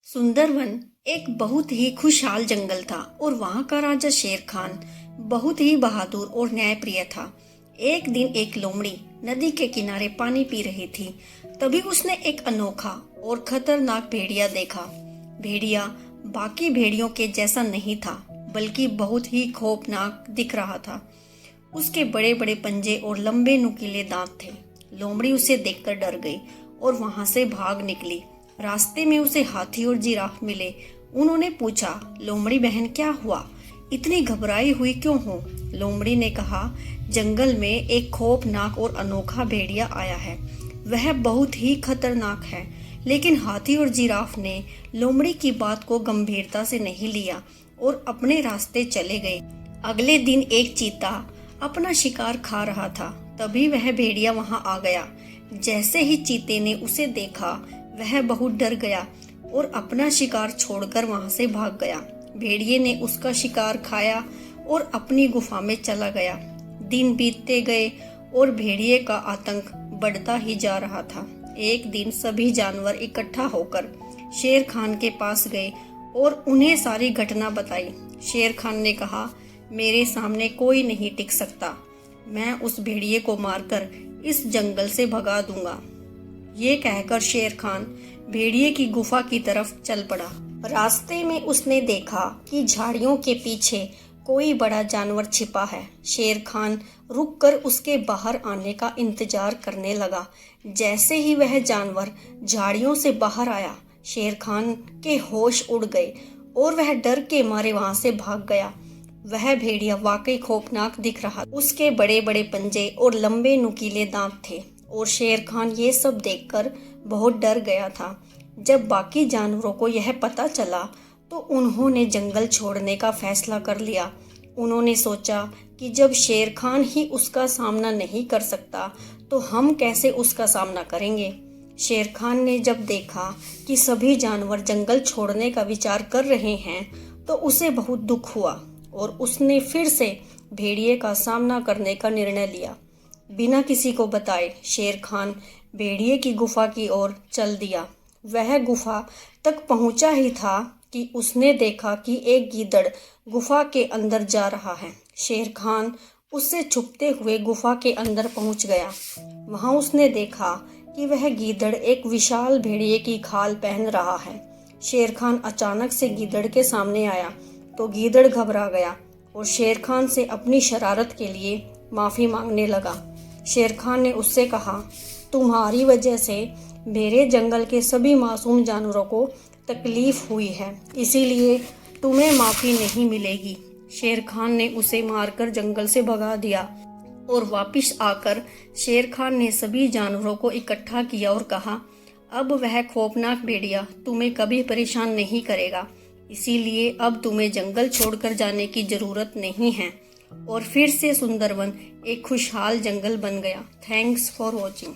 सुंदरवन एक बहुत ही खुशहाल जंगल था और वहाँ का राजा शेर खान बहुत ही बहादुर और न्यायप्रिय था। एक दिन एक लोमड़ी नदी के किनारे पानी पी रही थी। तभी उसने एक अनोखा और खतरनाक भेड़िया देखा। भेड़िया बाकी भेड़ियों के जैसा नहीं था, बल्कि बहुत ही खौफनाक दिख रहा था। उसके बड़े बड़े पंजे और लंबे नुकीले दांत थे। लोमड़ी उसे देखकर डर गई और वहां से भाग निकली। रास्ते में उसे हाथी और जिराफ मिले। उन्होंने पूछा, लोमड़ी बहन क्या हुआ, इतनी घबराई हुई क्यों हो? लोमड़ी ने कहा, जंगल में एक खौफनाक और अनोखा भेड़िया आया है। वह बहुत ही खतरनाक है। लेकिन हाथी और जिराफ ने लोमड़ी की बात को गंभीरता से नहीं लिया और अपने रास्ते चले गए। अगले दिन एक चीता अपना शिकार खा रहा था। तभी वह भेड़िया वहां आ गया। जैसे ही चीते ने उसे देखा, वह बहुत डर गया और अपना शिकार छोड़कर वहां से भाग गया। भेड़िए ने उसका शिकार खाया और अपनी गुफा में चला गया। दिन बीतते गए और भेड़िए का आतंक बढ़ता ही जा रहा था। एक दिन सभी जानवर इकट्ठा होकर शेर खान के पास गए और उन्हें सारी घटना बताई। शेर खान ने कहा, मेरे सामने कोई नहीं टिक सकता। मैं उस भेड़िए को मारकर इस जंगल से भगा दूंगा। ये कहकर शेर खान भेड़िए की गुफा की तरफ चल पड़ा। रास्ते में उसने देखा कि झाड़ियों के पीछे कोई बड़ा जानवर छिपा है। शेर खान रुककर उसके बाहर आने का इंतजार करने लगा। जैसे ही वह जानवर झाड़ियों से बाहर आया, शेर खान के होश उड़ गए और वह डर के मारे वहां से भाग गया। वह भेड़िया वाकई खौफनाक दिख रहा। उसके बड़े बड़े पंजे और लंबे नुकीले दांत थे और शेर खान ये सब देखकर बहुत डर गया था। जब बाकी जानवरों को यह पता चला तो उन्होंने जंगल छोड़ने का फैसला कर लिया। उन्होंने सोचा कि जब शेर खान ही उसका सामना नहीं कर सकता तो हम कैसे उसका सामना करेंगे। शेर खान ने जब देखा कि सभी जानवर जंगल छोड़ने का विचार कर रहे हैं तो उसे बहुत दुख हुआ और उसने फिर से भेड़िए का सामना करने का निर्णय लिया। बिना किसी को बताए शेर खान भेड़िए की गुफा की ओर चल दिया। वह गुफा तक पहुंचा ही था कि उसने देखा कि एक गीदड़ गुफा के अंदर जा रहा है। शेर खान उससे छुपते हुए गुफा के अंदर पहुंच गया। वहां उसने देखा कि वह गीदड़ एक विशाल भेड़िए की खाल पहन रहा है। शेर खान अचानक से गीदड़ के सामने आया तो गीदड़ घबरा गया और शेर खान से अपनी शरारत के लिए माफी मांगने लगा। शेर खान ने उससे कहा, तुम्हारी वजह से मेरे जंगल के सभी मासूम जानवरों को तकलीफ हुई है, इसीलिए तुम्हें माफी नहीं मिलेगी। शेर खान ने उसे मारकर जंगल से भगा दिया और वापस आकर शेर खान ने सभी जानवरों को इकट्ठा किया और कहा, अब वह खौफनाक भेड़िया तुम्हें कभी परेशान नहीं करेगा, इसीलिए अब तुम्हें जंगल छोड़कर जाने की जरूरत नहीं है। और फिर से सुंदरवन एक खुशहाल जंगल बन गया। Thanks for watching.